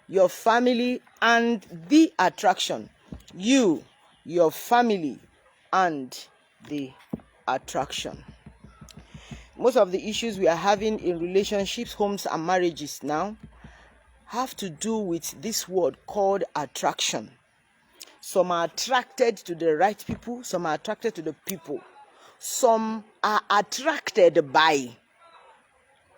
your family, and the attraction. You, your family, and the attraction. Most of the issues we are having in relationships, homes, and marriages now have to do with this word called attraction. Some are attracted to the right people, some are attracted to the people. Some are attracted by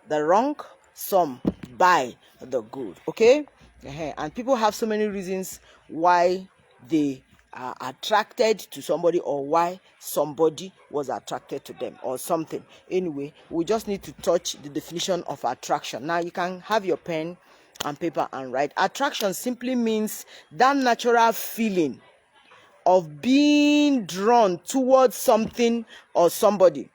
the wrong, some by the good. Okay? And people have so many reasons why they are attracted to somebody, or why somebody was attracted to them or something. Anyway, we just need to touch the definition of attraction. Now you can have your pen and paper and write. Attraction simply means that natural feeling of being drawn towards something or somebody.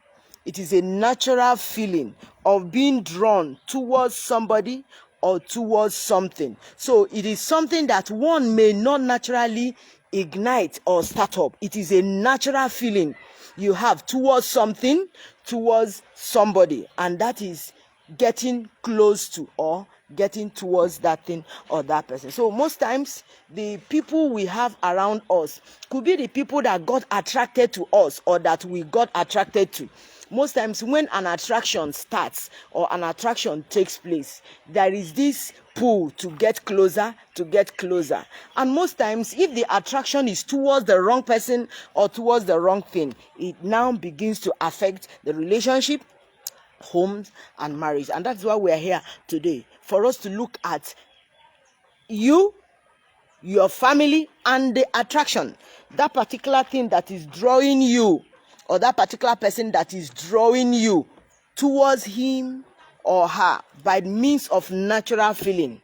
It is a natural feeling of being drawn towards somebody or towards something. So it is something that one may not naturally ignite or start up. It is a natural feeling you have towards something, towards somebody, and that is getting close to or getting towards that thing or that person. So most times the people we have around us could be the people that got attracted to us or that we got attracted to. Most times when an attraction starts or an attraction takes place, there is this pull to get closer, to get closer. And most times if the attraction is towards the wrong person or towards the wrong thing, it now begins to affect the relationship, homes, and marriage. And that's why we are here today, for us to look at you, your family, and the attraction. That particular thing that is drawing you, or that particular person that is drawing you towards him or her by means of natural feeling.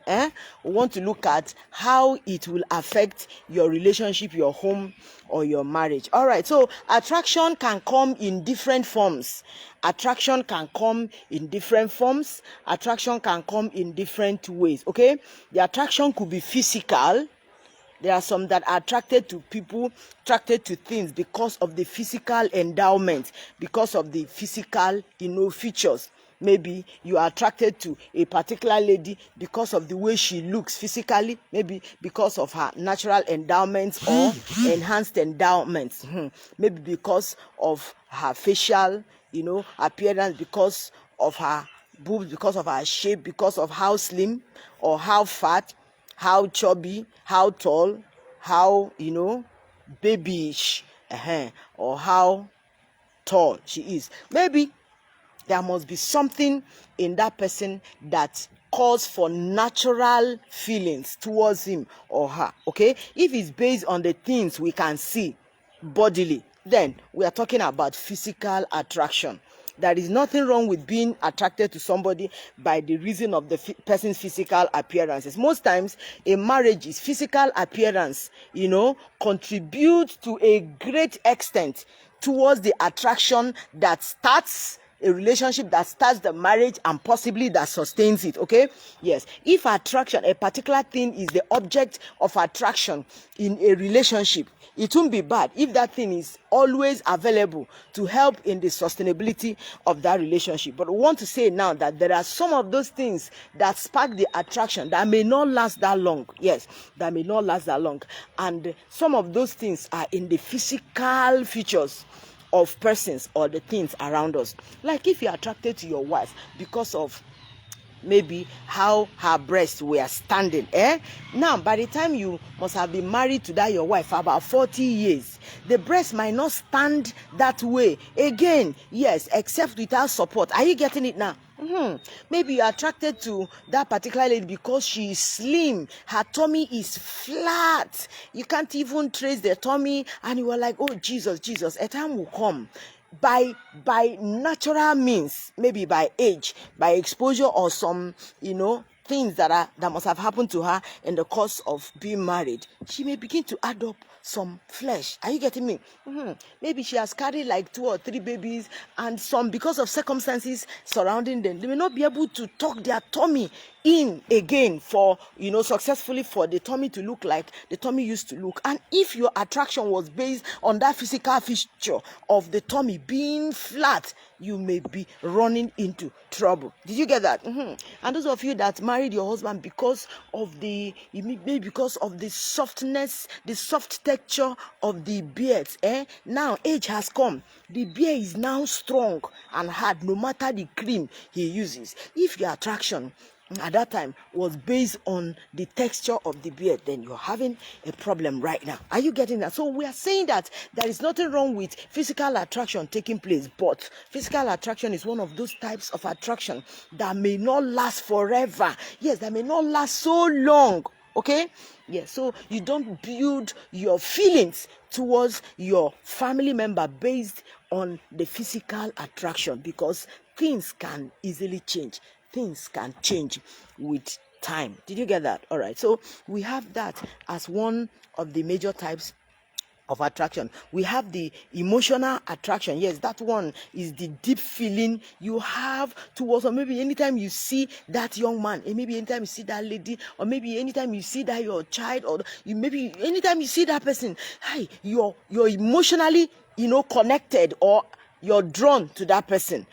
We want to look at how it will affect your relationship, your home, or your marriage. All right, so attraction can come in different forms. Attraction can come in different forms. Attraction can come in different ways. Okay, the attraction could be physical. There are some that are attracted to people, attracted to things because of the physical endowment, because of the physical, features. Maybe you are attracted to a particular lady because of the way she looks physically, maybe because of her natural endowments or enhanced endowments, maybe because of her facial, appearance, because of her boobs, because of her shape, because of how slim or how fat, how chubby, how tall, how, babyish, or how tall she is. Maybe there must be something in that person that calls for natural feelings towards him or her. Okay, if it's based on the things we can see bodily, then we are talking about physical attraction. There is nothing wrong with being attracted to somebody by the reason of the person's physical appearances. Most times in marriages, physical appearance, contributes to a great extent towards the attraction that starts a relationship, that starts the marriage, and possibly that sustains it. Okay, yes, if attraction, a particular thing, is the object of attraction in a relationship, it won't be bad if that thing is always available to help in the sustainability of that relationship. But we want to say now that there are some of those things that spark the attraction that may not last that long. Yes, that may not last that long. And some of those things are in the physical features of persons or the things around us. Like if you're attracted to your wife because of maybe how her breasts were standing. Now, by the time you must have been married to that your wife for about 40 years, the breast might not stand that way again. Yes, except without support. Are you getting it now? Maybe you're attracted to that particular lady because she is slim. Her tummy is flat. You can't even trace the tummy, and you are like, oh, Jesus, a time will come. By natural means, maybe by age, by exposure, or some things that must have happened to her in the course of being married, she may begin to add up some flesh. Are you getting me? Maybe she has carried like 2 or 3 babies, and some, because of circumstances surrounding them, they may not be able to tuck their tummy in again for, successfully for the tummy to look like the tummy used to look. And if your attraction was based on that physical feature of the tummy being flat, you may be running into trouble. Did you get that? And those of you that married your husband because of because of the softness, the soft texture of the beard, now age has come. The beard is now strong and hard, no matter the cream he uses. If your attraction at that time was based on the texture of the beard, then you're having a problem right now. Are you getting that? So we are saying that there is nothing wrong with physical attraction taking place, but physical attraction is one of those types of attraction that may not last forever. Yes, that may not last so long. Okay? Yes, so you don't build your feelings towards your family member based on the physical attraction, because things can easily change. Things can change with time. Did you get that? All right. So we have that as one of the major types of attraction. We have the emotional attraction. Yes, that one is the deep feeling you have towards, or maybe anytime you see that young man, and maybe anytime you see that lady, or maybe anytime you see that your child, or maybe anytime you see that person, hey, you're emotionally, connected, or you're drawn to that person.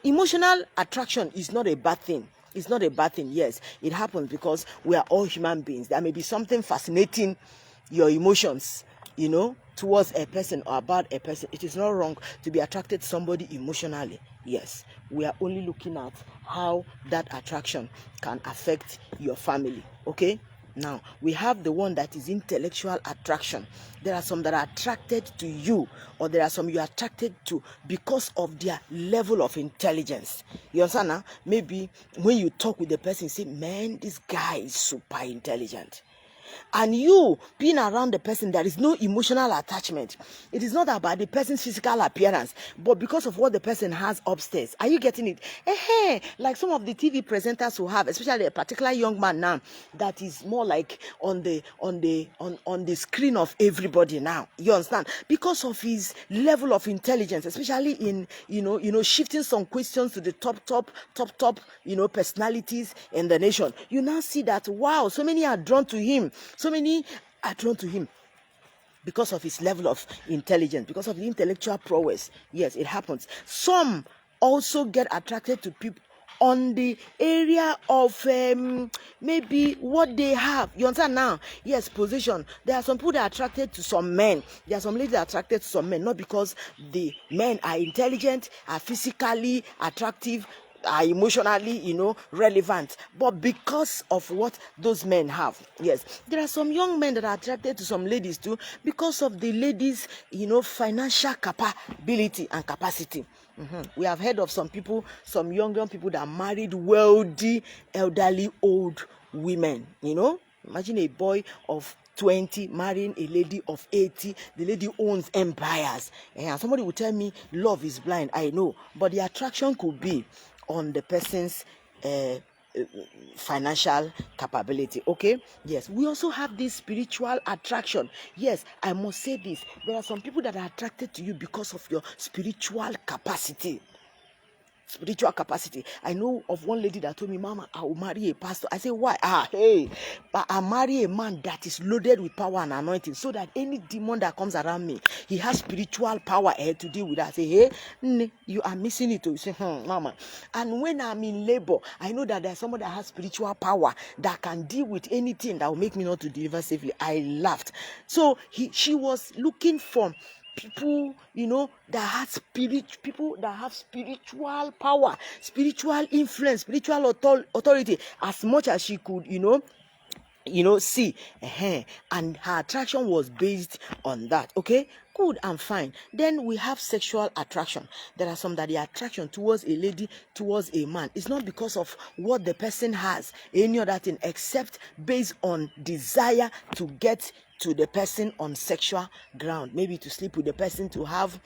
Emotional attraction is not a bad thing. It's not a bad thing. Yes, it happens because we are all human beings. There may be something fascinating your emotions, towards a person or about a person. It is not wrong to be attracted to somebody emotionally. Yes, we are only looking at how that attraction can affect your family. Okay? Now, we have the one that is intellectual attraction. There are some that are attracted to you, or there are some you are attracted to because of their level of intelligence. You understand now? Maybe when you talk with the person, you say, man, this guy is super intelligent. And you being around the person, there is no emotional attachment. It is not about the person's physical appearance, but because of what the person has upstairs. Are you getting it? Like some of the TV presenters who have, especially a particular young man now that is more like on the screen of everybody now. You understand? Because of his level of intelligence, especially in shifting some questions to the top personalities in the nation. You now see that, wow, so many are drawn to him. So many are drawn to him because of his level of intelligence, because of the intellectual prowess. Yes, it happens. Some also get attracted to people on the area of maybe what they have. You understand now? Yes, position. There are some people that are attracted to some men. There are some ladies that are attracted to some men, not because the men are intelligent, are physically attractive, are emotionally, relevant, but because of what those men have. Yes, there are some young men that are attracted to some ladies too because of the ladies, financial capability and capacity. We have heard of some people, some young people that married wealthy, elderly, old women. Imagine a boy of 20 marrying a lady of 80. The lady owns empires. And somebody will tell me love is blind. I know, but the attraction could be on the person's financial capability. Okay, yes, we also have this spiritual attraction. Yes, I must say this, there are some people that are attracted to you because of your spiritual capacity. I know of one lady that told me, Mama, I will marry a pastor. I say, why? But I marry a man that is loaded with power and anointing, so that any demon that comes around me, he has spiritual power to deal with that. I say, hey, you are missing it. You say, Mama. And when I'm in labor, I know that there's someone that has spiritual power that can deal with anything that will make me not to deliver safely. I laughed. So she was looking for people, that have people that have spiritual power, spiritual influence, spiritual authority, as much as she could, see. And her attraction was based on that. Okay, good and fine. Then we have sexual attraction. There are some that the attraction towards a lady, towards a man, is not because of what the person has, any other thing, except based on desire to get to the person on sexual ground, maybe to sleep with the person, to have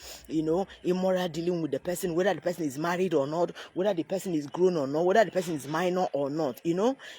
immoral dealing with the person, whether the person is married or not, whether the person is grown or not, whether the person is minor or not.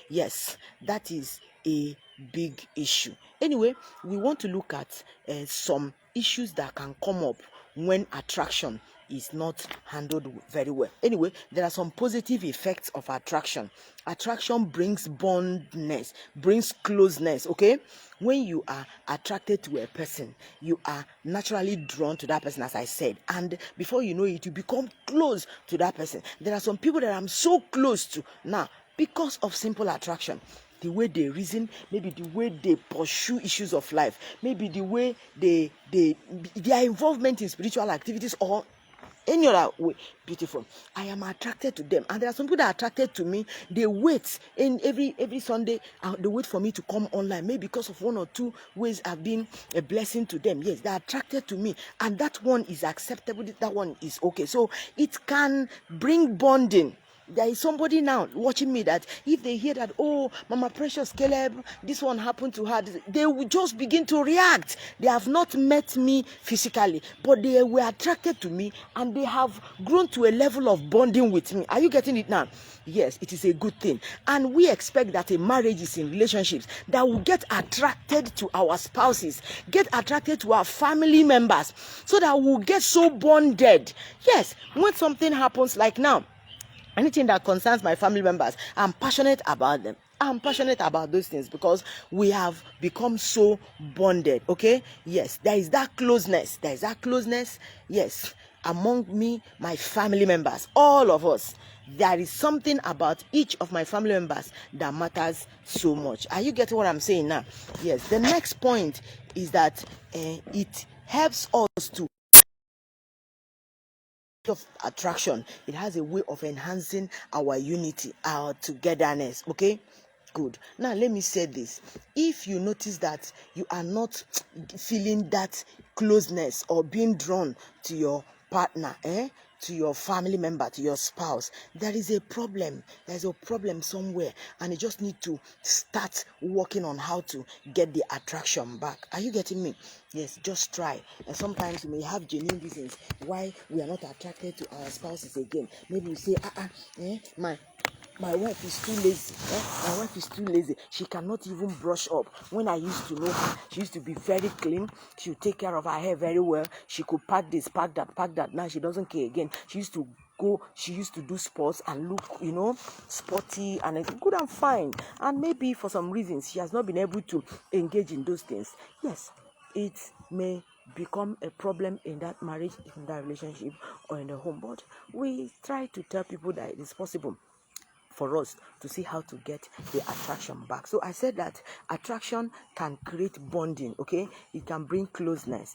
Yes, that is a big issue. Anyway, we want to look at some issues that can come up when attraction is not handled very well. Anyway, there are some positive effects of attraction. Attraction brings bondness, brings closeness, okay? When you are attracted to a person, you are naturally drawn to that person, as I said, and before you know it, you become close to that person. There are some people that I'm so close to now because of simple attraction. The way they reason, maybe the way they pursue issues of life, maybe the way their involvement in spiritual activities or any other way. Beautiful. I am attracted to them, and there are some people that are attracted to me. They wait in every Sunday. They wait for me to come online, maybe because of one or two ways I've been a blessing to them. Yes, they're attracted to me, and that one is acceptable. That one is okay. So it can bring bonding. There is somebody now watching me that if they hear that, oh, Mama Precious Caleb, this one happened to her, they will just begin to react. They have not met me physically, but they were attracted to me and they have grown to a level of bonding with me. Are you getting it now? Yes, it is a good thing. And we expect that in marriages, in relationships, that will get attracted to our spouses, get attracted to our family members, so that we'll get so bonded. Yes, when something happens like now, anything that concerns my family members, I'm passionate about them. I'm passionate about those things because we have become so bonded. Okay? Yes, there is that closeness. There is that closeness. Yes, among me, my family members, all of us. There is something about each of my family members that matters so much. Are you getting what I'm saying now? Yes. The next point is that it helps us to of attraction. It has a way of enhancing our unity, our togetherness. Okay, good. Now let me say this. If you notice that you are not feeling that closeness or being drawn to your partner, to your family member, to your spouse, there is a problem. There's a problem somewhere, and you just need to start working on how to get the attraction back. Are you getting me? Yes, just try. And sometimes we may have genuine reasons why we are not attracted to our spouses again. Maybe we say, my wife is too lazy. My wife is too lazy. She cannot even brush up. When I used to know her, she used to be very clean. She would take care of her hair very well. She could pack this, pack that. Now she doesn't care again. She used to do sports and look, sporty and good and fine. And maybe for some reasons, she has not been able to engage in those things. Yes, it may become a problem in that marriage, in that relationship, or in the home. But we try to tell people that it is possible for us to see how to get the attraction back. So I said that attraction can create bonding. Okay, it can bring closeness.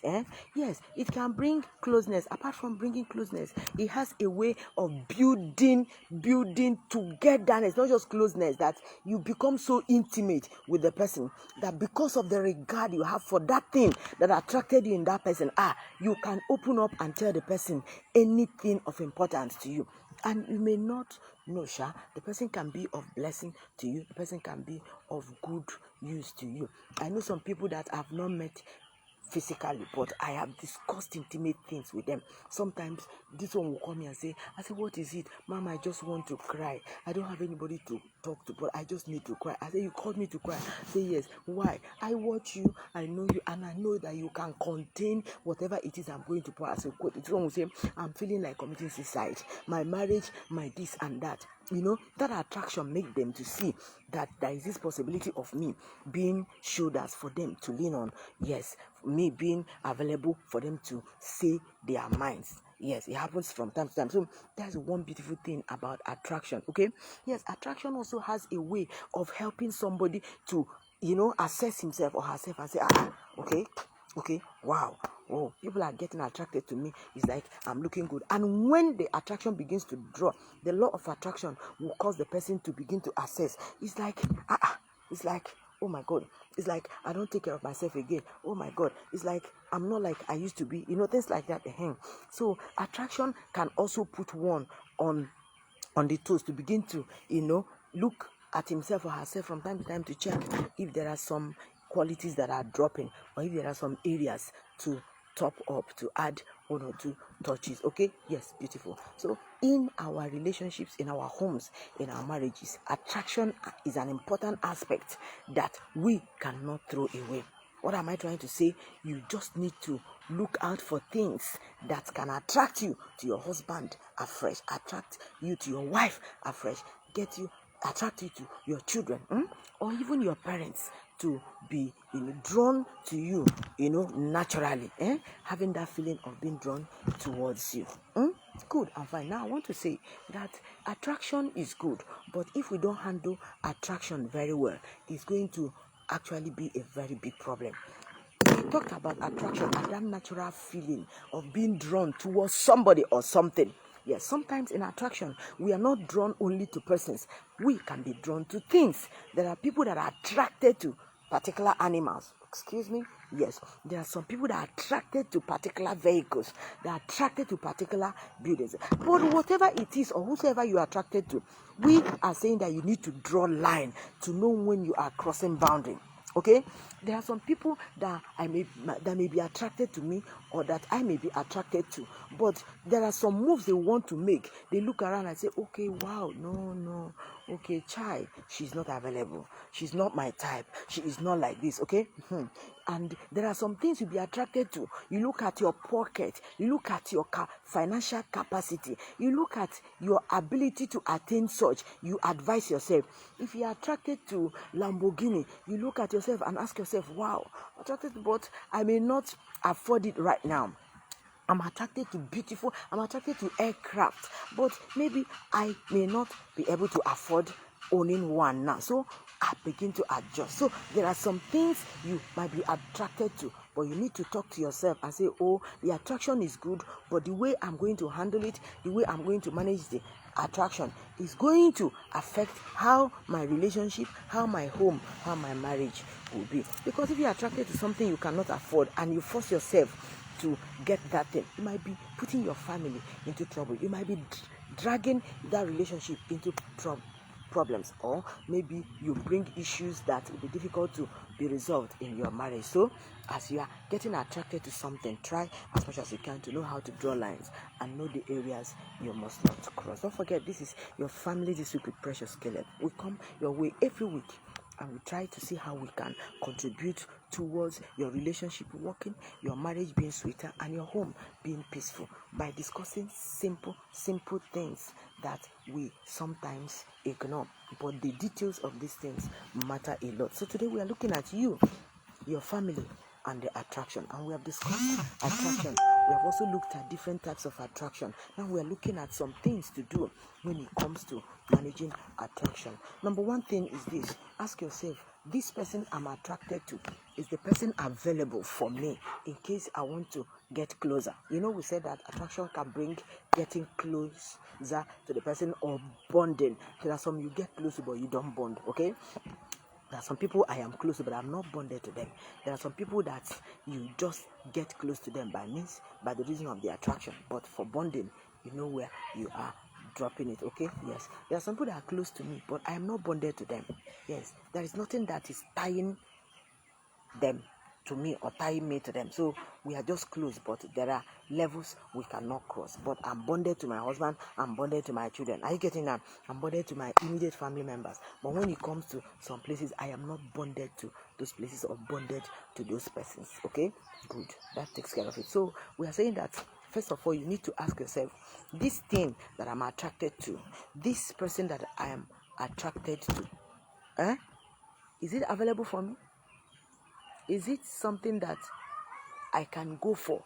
Yes, it can bring closeness. Apart from bringing closeness, it has a way of building togetherness. Not just closeness, that you become so intimate with the person that because of the regard you have for that thing that attracted you in that person, you can open up and tell the person anything of importance to you. And you may not know, the person can be of blessing to you. The person can be of good use to you. I know some people that I've not met physically, but I have discussed intimate things with them. Sometimes this one will call me and say, what is it? Mom, I just want to cry. I don't have anybody to talk to, but I just need to cry. I say, you called me to cry? I say, yes. Why? I watch you, I know you, and I know that you can contain whatever it is I'm going to pour. As a quote, this one will say, I'm feeling like committing suicide. My marriage, my this and that. That attraction make them to see that there is this possibility of me being shoulders for them to lean on. Yes, me being available for them to say their minds. Yes, it happens from time to time. So that's one beautiful thing about attraction. Okay. Yes, attraction also has a way of helping somebody to, assess himself or herself and say, okay, wow. Oh, people are getting attracted to me. It's like I'm looking good. And when the attraction begins to draw, the law of attraction will cause the person to begin to assess. It's like, oh my God. It's like I don't take care of myself again. Oh my God. It's like I'm not like I used to be. Things like that. So attraction can also put one on the toes to begin to, look at himself or herself from time to time to check if there are some qualities that are dropping, or if there are some areas to top up, to add one or two touches. Okay, yes, beautiful. So in our relationships, in our homes, in our marriages, attraction is an important aspect that we cannot throw away. What am I trying to say? You just need to look out for things that can attract you to your husband afresh, attract you to your wife afresh, attract you to your children, or even your parents to be drawn to you, naturally, having that feeling of being drawn towards you. Good and fine. Now I want to say that attraction is good, but if we don't handle attraction very well, it's going to actually be a very big problem. We talked about attraction and that natural feeling of being drawn towards somebody or something. Yes, sometimes in attraction, we are not drawn only to persons. We can be drawn to things. There are people that are attracted to particular animals. Excuse me? Yes, there are some people that are attracted to particular vehicles. They are attracted to particular buildings. But whatever it is or whosoever you are attracted to, we are saying that you need to draw line to know when you are crossing boundary. Okay, there are some people that may be attracted to me or that I may be attracted to, but there are some moves they want to make. They look around and say, okay, wow, no, okay, chai, she's not available. She's not my type. She is not like this, okay? And there are some things you'll be attracted to. You look at your pocket. You look at your financial capacity. You look at your ability to attain such. You advise yourself. If you are attracted to Lamborghini, you look at yourself and ask yourself, wow, I'm attracted, but I may not afford it right now. I'm attracted to I'm attracted to aircraft, but maybe I may not be able to afford owning one now. So I begin to adjust. So there are some things you might be attracted to, but you need to talk to yourself and say, oh, the attraction is good, but the way I'm going to handle it, the way I'm going to manage the attraction is going to affect how my relationship, how my home, how my marriage will be. Because if you're attracted to something you cannot afford and you force yourself to get that thing, you might be putting your family into trouble. You might be dragging that relationship into problems, or maybe you bring issues that will be difficult to be resolved in your marriage. So as you are getting attracted to something, try as much as you can to know how to draw lines and know the areas you must not cross. Don't forget, this is your family this week with Precious Caleb. We come your way every week and we try to see how we can contribute towards your relationship working, your marriage being sweeter, and your home being peaceful by discussing simple things that we sometimes ignore. But the details of these things matter a lot. So today we are looking at you, your family, and the attraction. And we have discussed attraction. We have also looked at different types of attraction. Now we are looking at some things to do when it comes to managing attraction. Number one thing is this. Ask yourself, this person I'm attracted to, is the person available for me in case I want to get closer? We said that attraction can bring getting closer to the person or bonding. There are some you get close to but you don't bond, okay? There are some people I am close to, but I'm not bonded to them. There are some people that you just get close to them by the reason of the attraction. But for bonding, you know where you are dropping it, okay? Yes. There are some people that are close to me, but I am not bonded to them. Yes. There is nothing that is tying them to me or tying me to them. So we are just close, but there are levels we cannot cross. But I'm bonded to my husband, I'm bonded to my children. Are you getting that? I'm bonded to my immediate family members. But when it comes to some places, I am not bonded to those places or bonded to those persons. Okay? Good. That takes care of it. So we are saying that first of all, you need to ask yourself, this thing that I'm attracted to, this person that I am attracted to, is it available for me? Is it something that I can go for?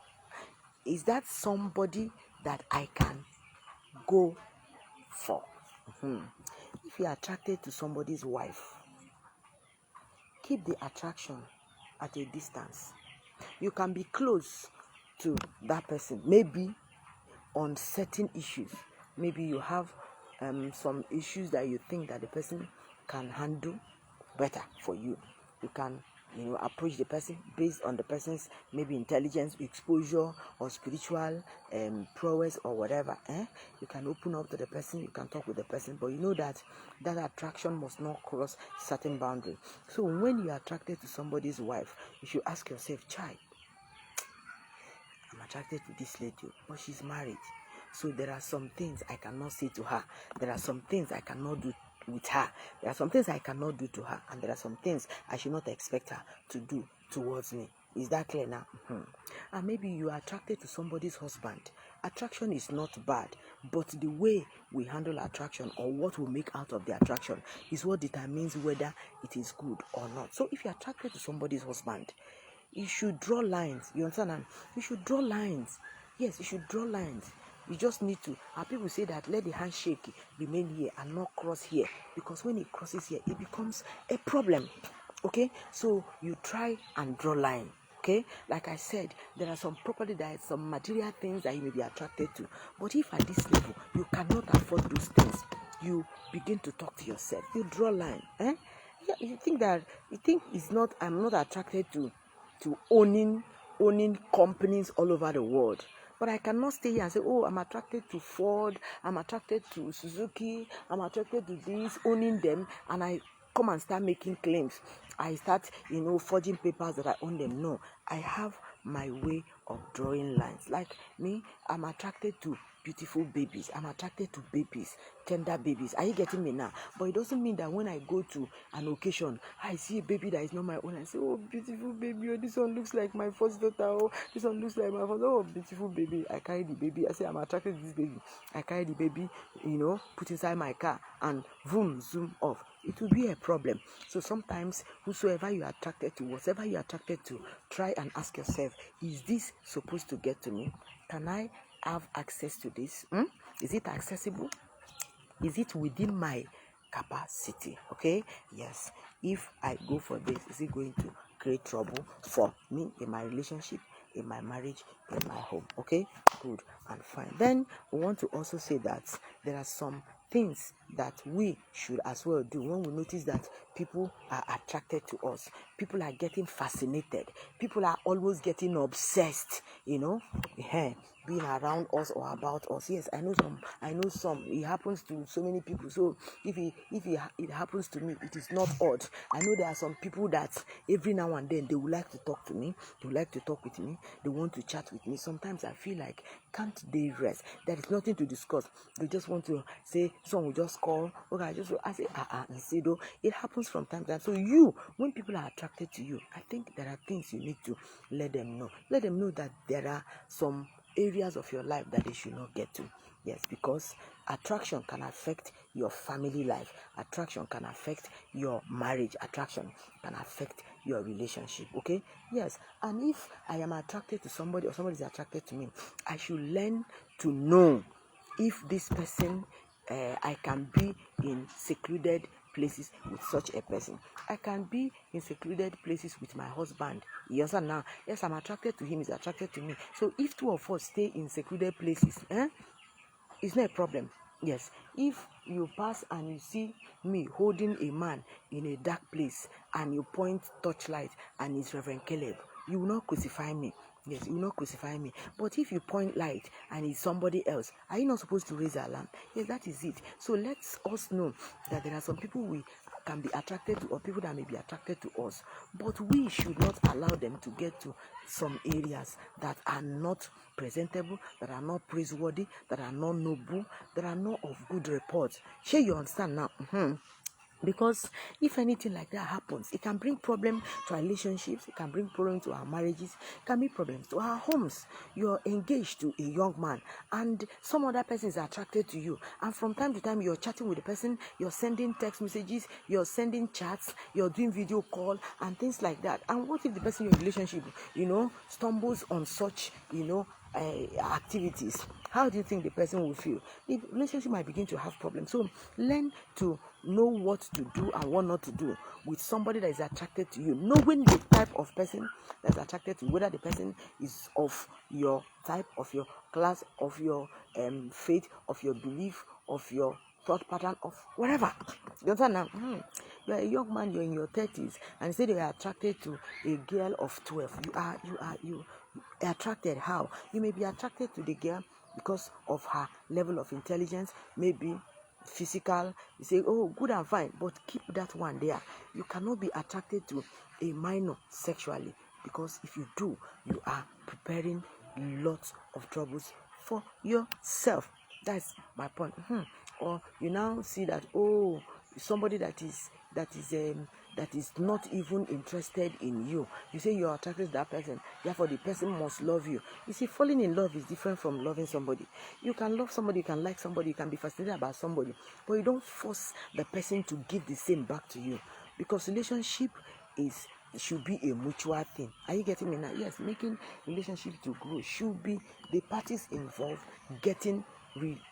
Is that somebody that I can go for? If you're attracted to somebody's wife, keep the attraction at a distance. You can be close to that person, maybe on certain issues. Maybe you have some issues that you think that the person can handle better for you. You can approach the person based on the person's maybe intelligence, exposure, or spiritual prowess or whatever. You can open up to the person, you can talk with the person, but you know that attraction must not cross certain boundaries. So when you are attracted to somebody's wife, you should ask yourself, child, I'm attracted to this lady, but she's married. So there are some things I cannot say to her. There are some things I cannot do with her. There are some things I cannot do to her, and there are some things I should not expect her to do towards me. Is that clear now? And maybe you are attracted to somebody's husband. Attraction is not bad, but the way we handle attraction or what we make out of the attraction is what determines whether it is good or not. So if you're attracted to somebody's husband, you should draw lines. You understand? You should draw lines. Yes, you should draw lines. You just need to. And people say that let the handshake remain here and not cross here, because when it crosses here, it becomes a problem. Okay, so you try and draw line. Okay, like I said, there are some property, there are some material things that you may be attracted to, but if at this level you cannot afford those things, you begin to talk to yourself. You draw line. Yeah, you think it's not. I'm not attracted to owning companies all over the world. But I cannot stay here and say, oh, I'm attracted to Ford, I'm attracted to Suzuki, I'm attracted to this, owning them, and I come and start making claims. I start, forging papers that I own them. No, I have my way of drawing lines. Like me, I'm attracted to beautiful babies. I'm attracted to babies, tender babies. Are you getting me now? But it doesn't mean that when I go to an occasion, I see a baby that is not my own. I say, oh, beautiful baby. Oh, this one looks like my first daughter. Oh, this one looks like my first. Oh, beautiful baby. I carry the baby. I say, I'm attracted to this baby. I carry the baby, put inside my car and boom, zoom off. It will be a problem. So sometimes, whosoever you are attracted to, whatever you are attracted to, try and ask yourself, is this supposed to get to me? Can I have access to this? Is it accessible? Is it within my capacity? Okay, yes. If I go for this, is it going to create trouble for me in my relationship, in my marriage, in my home? Okay, good and fine. Then we want to also say that there are some things that we should as well do when we notice that people are attracted to us. People are getting fascinated. People are always getting obsessed, being around us or about us. Yes, I know some. It happens to so many people. So if it happens to me, it is not odd. I know there are some people that every now and then they would like to talk to me. They would like to talk with me. They want to chat with me. Sometimes I feel like, can't they rest? There is nothing to discuss. They just want to say, someone will just call. Okay, I say, and say, though, it happens from time to time. So when people are attracted to you, I think there are things you need to let them know. Let them know that there are some areas of your life that they should not get to. Yes, because attraction can affect your family life. Attraction can affect your marriage. Attraction can affect your relationship. Okay? Yes. And if I am attracted to somebody or somebody is attracted to me, I should learn to know if this person, I can be in secluded places with such a person. I can be in secluded places with my husband. Yes, and now, yes, I'm attracted to him, he's attracted to me. So if two of us stay in secluded places, it's not a problem. Yes, if you pass and you see me holding a man in a dark place and you point torchlight and it's Reverend Caleb, you will not crucify me. Yes, you will not crucify me. But if you point light and it's somebody else, are you not supposed to raise alarm? Yes, that is it. So let us know that there are some people we can be attracted to, or people that may be attracted to us, but we should not allow them to get to some areas that are not presentable, that are not praiseworthy, that are not noble, that are not of good report. Sure, you understand now? Because if anything like that happens, it can bring problem to our relationships, it can bring problem to our marriages, it can bring problems to our homes. You're engaged to a young man and some other person is attracted to you, and from time to time you're chatting with the person, you're sending text messages, you're sending chats, you're doing video call and things like that. And what if the person in your relationship, stumbles on such, activities? How do you think the person will feel? The relationship might begin to have problems. So learn to know what to do and what not to do with somebody that is attracted to you, knowing the type of person that's attracted to you, whether the person is of your type, of your class, of your faith, of your belief, of your thought pattern, of whatever. You understand now? You are a young man, you're in your 30s, and say you are attracted to a girl of 12. You are attracted. How? You may be attracted to the girl because of her level of intelligence, maybe physical. You say, oh, good and fine, but keep that one there. You cannot be attracted to a minor sexually, because if you do, you are preparing lots of troubles for yourself. That's my point. Or you now see that, oh, somebody that is that is not even interested in you. You say you're attracted to that person, therefore the person must love you. You see, falling in love is different from loving somebody. You can love somebody, you can like somebody, you can be fascinated about somebody, but you don't force the person to give the same back to you, because relationship should be a mutual thing. Are you getting me now? Yes, making relationship to grow should be the parties involved getting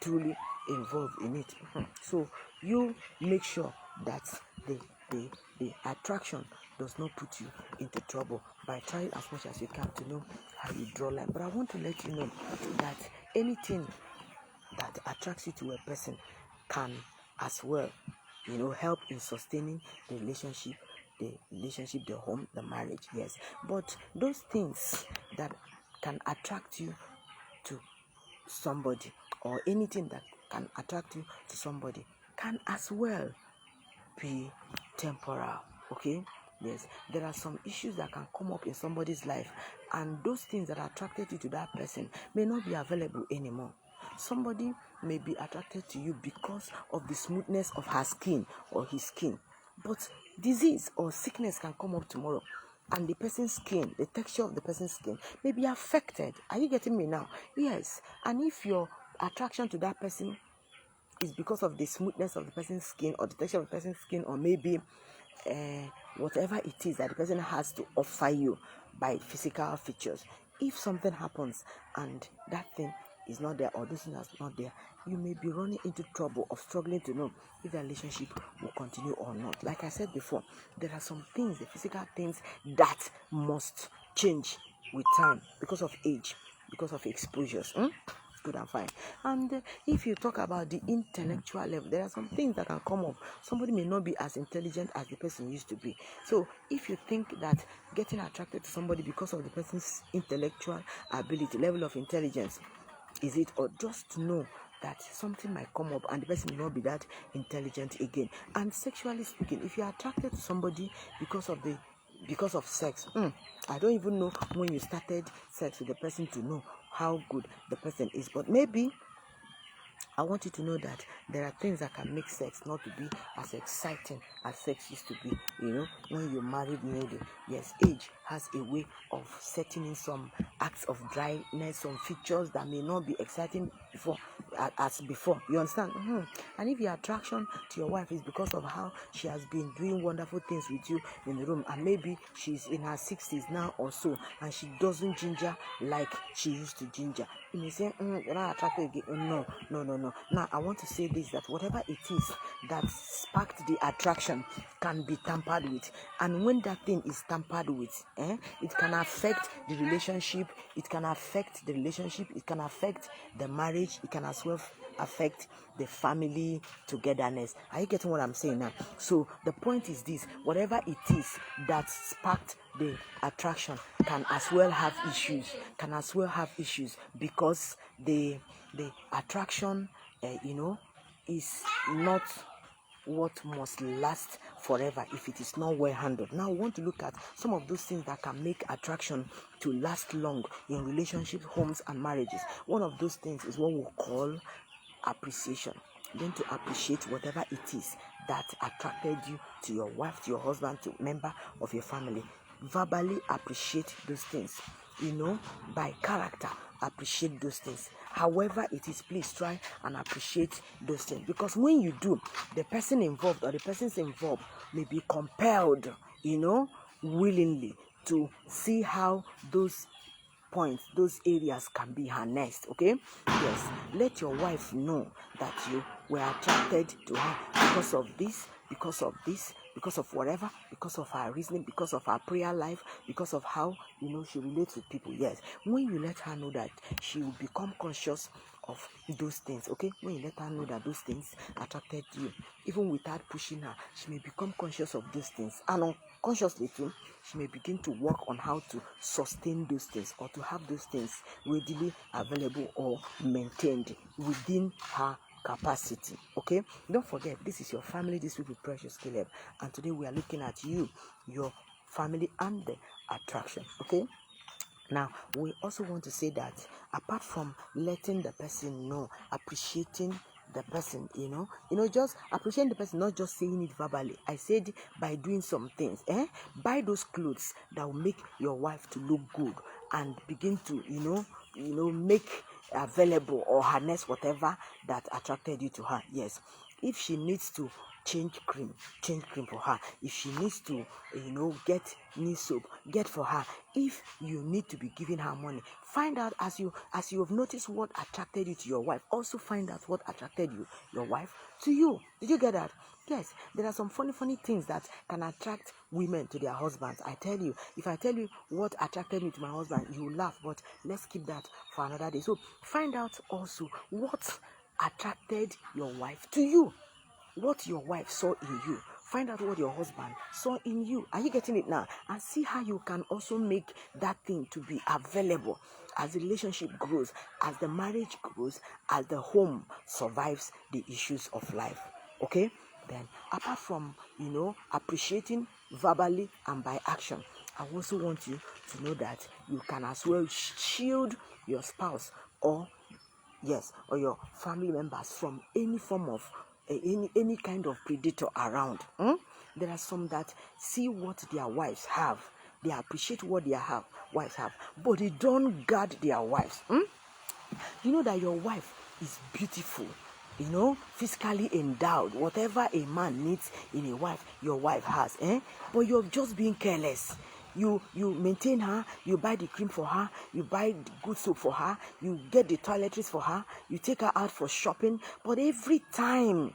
truly involved in it. So you make sure that the attraction does not put you into trouble by trying as much as you can to know how you draw line. But I want to let you know that anything that attracts you to a person can as well, help in sustaining the relationship, the home, the marriage. Yes, but those things that can attract you to somebody, or anything that can attract you to somebody, can as well be temporal. Okay, yes, there are some issues that can come up in somebody's life, and those things that attracted you to that person may not be available anymore. Somebody may be attracted to you because of the smoothness of her skin or his skin, but disease or sickness can come up tomorrow, and the person's skin, the texture of the person's skin may be affected. Are you getting me now? Yes. And if your attraction to that person is because of the smoothness of the person's skin or the texture of the person's skin, or maybe whatever it is that the person has to offer you by physical features, if something happens and that thing is not there, or this thing is not there, you may be running into trouble of struggling to know if the relationship will continue or not. Like I said before, there are some things, the physical things, that must change with time because of age, because of exposures. Good and fine. And if you talk about the intellectual level, there are some things that can come up. Somebody may not be as intelligent as the person used to be. So if you think that getting attracted to somebody because of the person's intellectual ability, level of intelligence, is it, or just to know that something might come up and the person may not be that intelligent again. And sexually speaking, if you're attracted to somebody because of sex, I don't even know when you started sex with the person to know how good the person is, but maybe I want you to know that there are things that can make sex not to be as exciting as sex used to be, when you're married newly. Yes, age has a way of setting in some acts of dryness, some features that may not be exciting as before. You understand? And if your attraction to your wife is because of how she has been doing wonderful things with you in the room, and maybe she's in her 60s now or so, and she doesn't ginger like she used to ginger, you may say, you're not attracted again. No. Now, I want to say this, that whatever it is that sparked the attraction can be tampered with. And when that thing is tampered with, it can affect the relationship, it can affect the marriage, it can as well affect the family togetherness. Are you getting what I'm saying now? So the point is this: whatever it is that sparked the attraction can as well have issues, because the attraction is not what must last forever if it is not well handled. Now we want to look at some of those things that can make attraction to last long in relationships, homes, and marriages. One of those things is what we call appreciation. Learn to appreciate whatever it is that attracted you to your wife, to your husband, to a member of your family. Verbally appreciate those things. By character, appreciate those things. However it is, please try and appreciate those things, because when you do, the person involved or the persons involved may be compelled, willingly, to see how those points, those areas can be harnessed. Okay, yes, let your wife know that you were attracted to her because of this, because of whatever, because of her reasoning, because of her prayer life, because of how she relates with people. Yes, when you let her know that, she will become conscious of those things. Okay, when you let her know that those things attracted you, even without pushing her, she may become conscious of those things, and unconsciously too, she may begin to work on how to sustain those things, or to have those things readily available or maintained within her capacity. Okay, don't forget, this is your family this week with Precious Caleb, and today we are looking at you, your family, and the attraction. Okay, now we also want to say that apart from letting the person know, appreciating the person, just appreciating the person, not just saying it verbally. I said by doing some things. Buy those clothes that will make your wife to look good, and begin to, make available or harness whatever that attracted you to her. Yes, if she needs to change cream for her. If she needs to, get new soap, get for her. If you need to be giving her money, find out as you have noticed what attracted you to your wife. Also find out what attracted your wife to you. Did you get that? Yes, there are some funny things that can attract women to their husbands. I tell you, if I tell you what attracted me to my husband, you will laugh, but let's keep that for another day. So find out also what attracted your wife to you. What your wife saw in you. Find out what your husband saw in you. Are you getting it now? And see how you can also make that thing to be available as the relationship grows, as the marriage grows, as the home survives the issues of life. Okay? Then, apart from, appreciating verbally and by action, I also want you to know that you can as well shield your spouse or your family members from any form of any kind of predator around. There are some that see what their wives have, they appreciate what their wives have, but they don't guard their wives. You know that your wife is beautiful, physically endowed. Whatever a man needs in a wife, your wife has. But you're just being careless. You maintain her, you buy the cream for her, you buy the good soap for her, you get the toiletries for her, you take her out for shopping. But every time,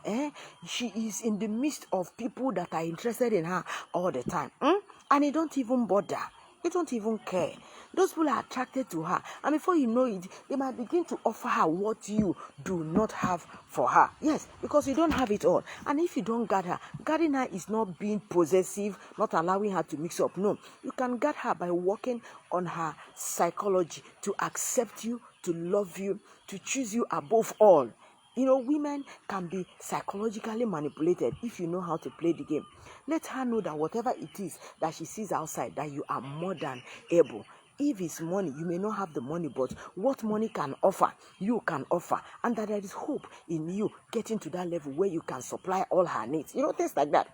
she is in the midst of people that are interested in her all the time. And you don't even bother. You don't even care. Those people are attracted to her, and before you know it, they might begin to offer her what you do not have for her. Yes, because you don't have it all. And if you don't guard her, guarding her is not being possessive, not allowing her to mix up. No, you can guard her by working on her psychology to accept you, to love you, to choose you above all. Women can be psychologically manipulated if you know how to play the game. Let her know that whatever it is that she sees outside, that you are more than able. If it's money, you may not have the money, but what money can offer, you can offer. And that there is hope in you getting to that level where you can supply all her needs. Things like that.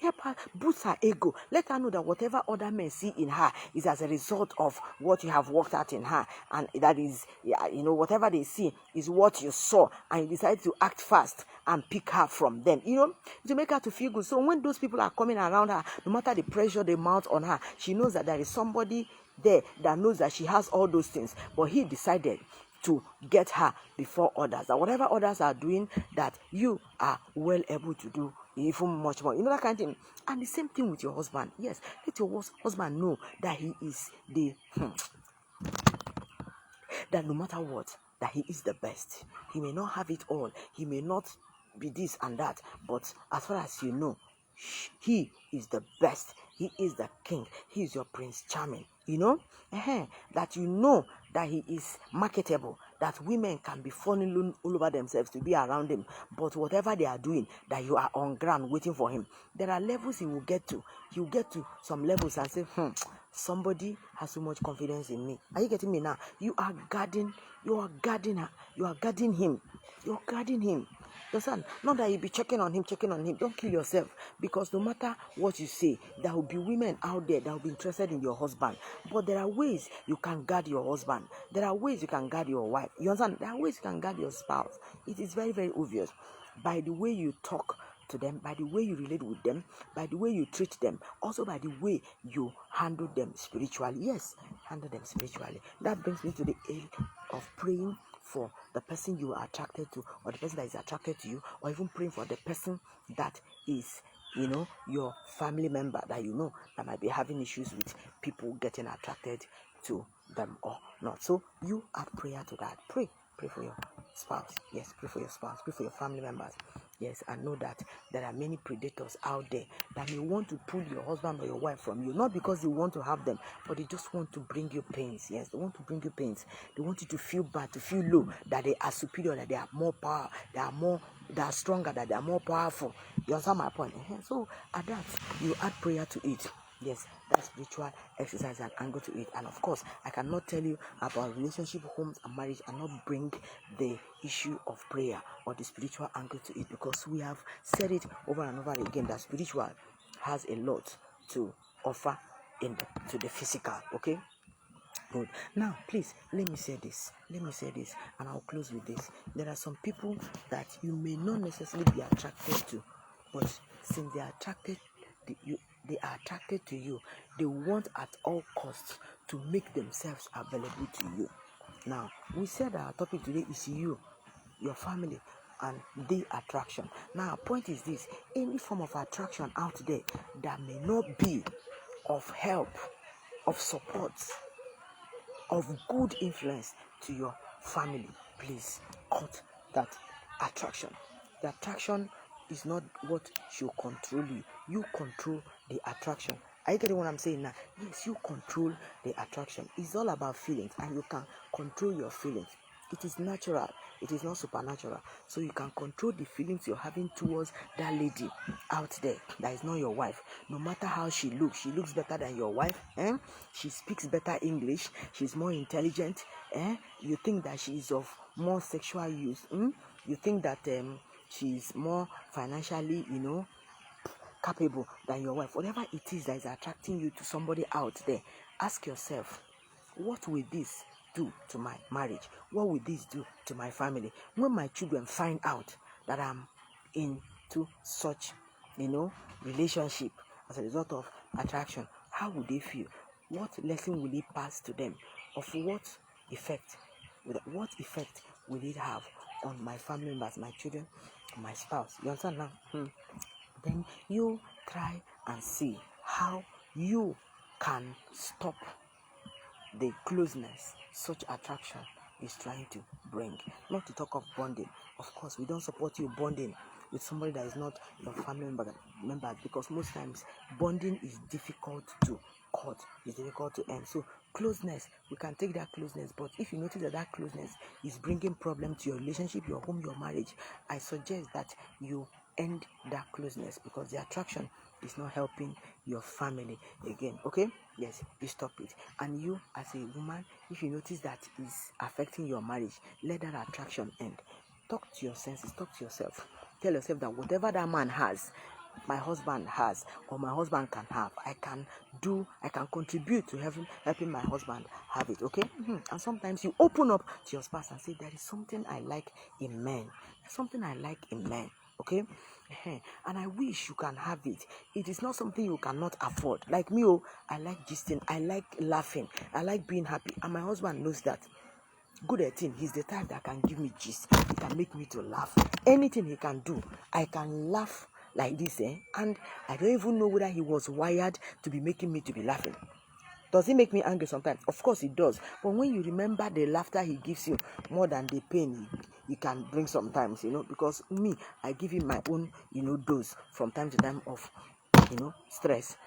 Help her boost her ego. Let her know that whatever other men see in her is as a result of what you have worked out in her. And that is, whatever they see is what you saw. And you decide to act fast and pick her from them, to make her to feel good. So when those people are coming around her, no matter the pressure they mount on her, she knows that there is somebody there that knows that she has all those things, but he decided to get her before others. That whatever others are doing, that you are well able to do even much more. That kind of thing. And the same thing with your husband. Yes, let your husband know that he is that no matter what, that he is the best. He may not have it all. He may not be this and that, but as far as you know, he is the best. He is the king. He is your Prince Charming. That you know that he is marketable, that women can be falling all over themselves to be around him. But whatever they are doing, that you are on ground waiting for him. There are levels he will get to. He will get to some levels and say, somebody has so much confidence in me. Are you getting me now? You are guarding her. You are guarding him. You're guarding him. Understand? Not that you be checking on him. Don't kill yourself. Because no matter what you say, there will be women out there that will be interested in your husband. But there are ways you can guard your husband. There are ways you can guard your wife. You understand? There are ways you can guard your spouse. It is very, very obvious. By the way you talk to them, by the way you relate with them, by the way you treat them, also by the way you handle them spiritually. Yes, handle them spiritually. That brings me to the end of praying for the person you are attracted to, or the person that is attracted to you, or even praying for the person that is, your family member that that might be having issues with people getting attracted to them or not. So you add prayer to that. Pray for your spouse. Yes, pray for your spouse. Pray for your family members. Yes, I know that there are many predators out there that may want to pull your husband or your wife from you, not because they want to have them, but they just want to bring you pains. Yes, they want to bring you pains. They want you to feel bad, to feel low, that they are superior, that they are more power, they are stronger, that they are more powerful. You understand my point? So at that, you add prayer to it. Yes, that's spiritual exercise and angle to it. And of course, I cannot tell you about relationship, homes, and marriage and not bring the issue of prayer or the spiritual angle to it, because we have said it over and over again that spiritual has a lot to offer to the physical. Okay. Good. Now, please let me say this. And I'll close with this. There are some people that you may not necessarily be attracted to, but since they are attracted to you, they want at all costs to make themselves available to you. Now, we said our topic today is you, your family, and the attraction. Now, our point is this: any form of attraction out there that may not be of help, of support, of good influence to your family, please cut that attraction. The attraction is not what should control you. You control the attraction. Are you getting what I'm saying now? Yes, you control the attraction. It's all about feelings, and you can control your feelings. It is natural. It is not supernatural. So you can control the feelings you're having towards that lady out there that is not your wife. No matter how she looks better than your wife. She speaks better English. She's more intelligent. You think that she is of more sexual use. You think that she's more financially, capable than your wife. Whatever it is that is attracting you to somebody out there, ask yourself, what will this do to my marriage? What will this do to my family? When my children find out that I'm into such, relationship as a result of attraction, how would they feel? What lesson will it pass to them? Of what effect will it have on my family members, my children, my spouse? You understand now? Then you try and see how you can stop the closeness such attraction is trying to bring. Not to talk of bonding. Of course, we don't support you bonding with somebody that is not your family member, because most times bonding is difficult to cut, it's difficult to end. So closeness, we can take that closeness, but if you notice that that closeness is bringing problem to your relationship, your home, your marriage, I suggest that you end that closeness, because the attraction is not helping your family again. Okay, yes, you stop it. And you as a woman, if you notice that is affecting your marriage, let that attraction end. Talk to your senses, talk to yourself, tell yourself that whatever that man has, my husband has, or my husband can have, I can contribute to helping my husband have it. Okay. And sometimes you open up to your spouse and say, there is something I like in men, okay, and I wish you can have it. It is not something you cannot afford. Like me, I like gisting, I like laughing, I like being happy, and my husband knows that. Good at it. He's the type that can give me gist. He can make me to laugh. Anything he can do, I can laugh like this, and I don't even know whether he was wired to be making me to be laughing. Does it make me angry sometimes? Of course it does. But when you remember the laughter he gives you more than the pain he can bring sometimes, because me, I give him my own, dose from time to time of, stress.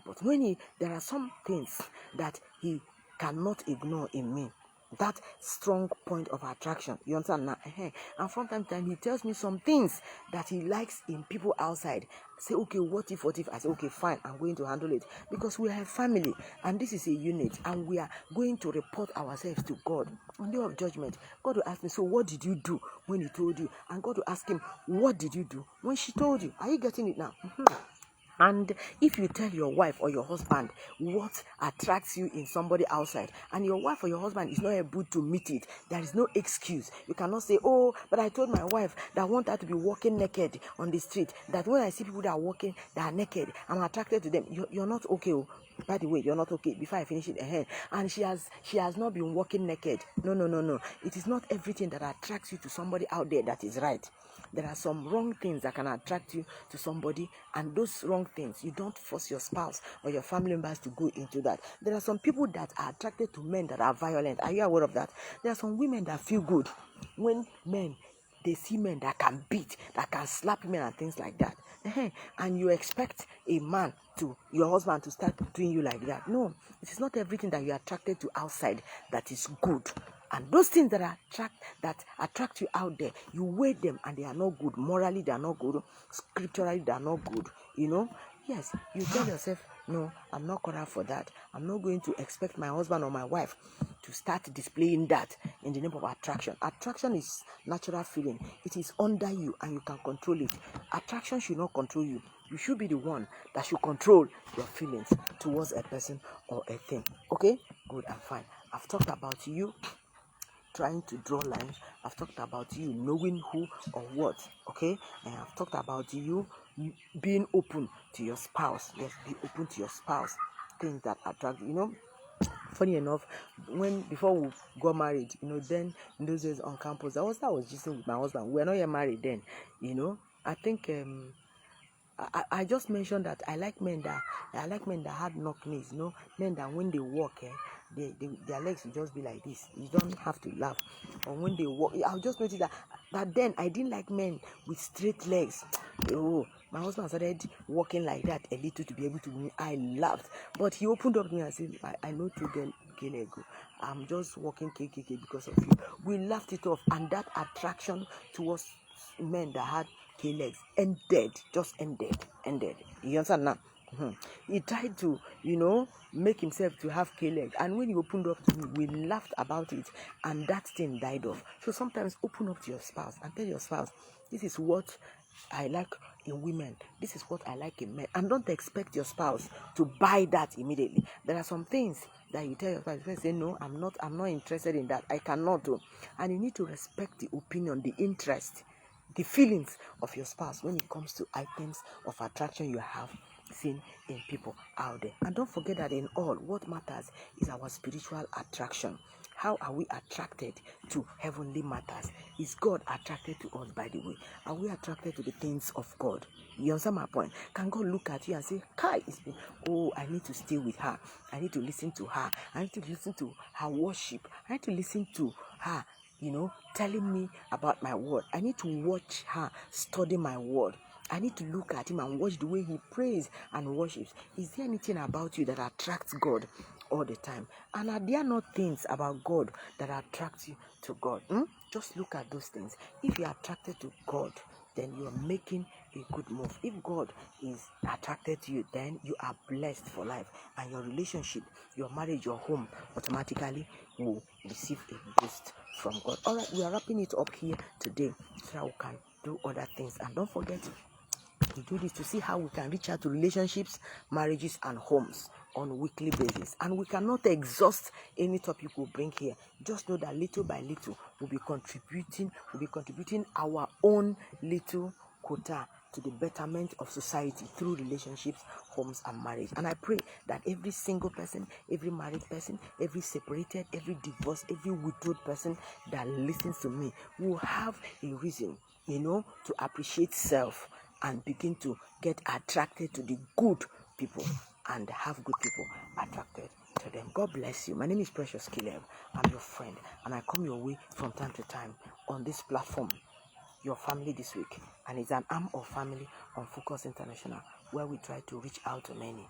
But when there are some things that he cannot ignore in me, that strong point of attraction, you understand now? And from time to time he tells me some things that he likes in people outside. Say, okay, what if? I say, okay, fine, I'm going to handle it, because we are a family and this is a unit, and we are going to report ourselves to God on the day of judgment. God will ask me, so what did you do when he told you? And God will ask him, what did you do when she told you? Are you getting it now? And if you tell your wife or your husband what attracts you in somebody outside, and your wife or your husband is not able to meet it, there is no excuse. You cannot say, oh, but I told my wife that I want her to be walking naked on the street, that when I see people that are walking, that are naked, I'm attracted to them. You're not okay. By the way, you're not okay. Before I finish it, and she has not been walking naked. No. It is not everything that attracts you to somebody out there that is right. There are some wrong things that can attract you to somebody, and those wrong things, you don't force your spouse or your family members to go into that. There are some people that are attracted to men that are violent. Are you aware of that? There are some women that feel good when they see men that can beat, that can slap men and things like that. And you expect a man your husband to start doing you like that. No, it is not everything that you're attracted to outside that is good. And those things that attract you out there, you weigh them and they are not good. Morally, they are not good. Scripturally, they are not good. Yes, you tell yourself, No, I'm not cut out for that. I'm not going to expect my husband or my wife to start displaying that in the name of attraction. Attraction is natural feeling. It is under you and you can control it. Attraction should not control you. You should be the one that should control your feelings towards a person or a thing. Okay? Good and fine. I've talked about you trying to draw lines. I've talked about you knowing who or what. Okay? And I've talked about you being open to your spouse. Yes, be open to your spouse. Things that attract you. Funny enough, before we got married, then in those days on campus, I was just with my husband. We were not yet married then, I think I just mentioned that I like men that had knock knees, men that when they walk, their legs will just be like this. You don't have to laugh. Or when they walk, I'll just notice that then I didn't like men with straight legs. Oh, my husband started walking like that a little to be able to. I laughed, but he opened up to me and said, "I know to get ego. I'm just walking KKK because of you." We laughed it off, and that attraction towards men that had K-legs just ended. You understand now? He tried to, make himself to have K-legs, and when he opened up to me, we laughed about it, and that thing died off. So sometimes open up to your spouse and tell your spouse, this is what I like in women, this is what I like in men, and don't expect your spouse to buy that immediately. There are some things that you tell your spouse, you say, no, I'm not interested in that, I cannot do. And you need to respect the opinion, the interest, the feelings of your spouse when it comes to items of attraction you have seen in people out there. And don't forget that in all, what matters is our spiritual attraction. How are we attracted to heavenly matters? Is God attracted to us, by the way? Are we attracted to the things of God? You understand my point? Can God look at you and say, Kai, I need to stay with her. I need to listen to her. I need to listen to her worship. I need to listen to her, telling me about my word. I need to watch her study my word. I need to look at him and watch the way he prays and worships. Is there anything about you that attracts God all the time? And are there not things about God that attract you to God? Just look at those things. If you are attracted to God, then you are making a good move. If God is attracted to you, then you are blessed for life, and your relationship, your marriage, your home automatically will receive a boost from God. All right, we are wrapping it up here today so that we can do other things. And don't forget to do this to see how we can reach out to relationships, marriages, and homes on a weekly basis. And we cannot exhaust any topic we bring here. Just know that little by little we'll be contributing our own little quota to the betterment of society through relationships, homes, and marriage. And I pray that every single person, every married person, every separated, every divorced, every widowed person that listens to me will have a reason, to appreciate self and begin to get attracted to the good people and have good people attracted to them. God bless you. My name is Precious Caleb. I'm your friend, and I come your way from time to time on this platform, Your Family This Week, and it's an arm of family on Focus International, where we try to reach out to many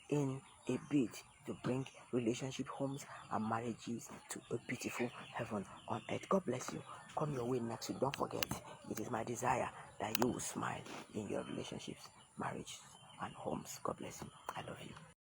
in a bid to bring relationship, homes, and marriages to a beautiful heaven on earth. God bless you. Come your way next week. Don't forget, it is my desire that you will smile in your relationships, marriages, and homes. God bless you. I love you.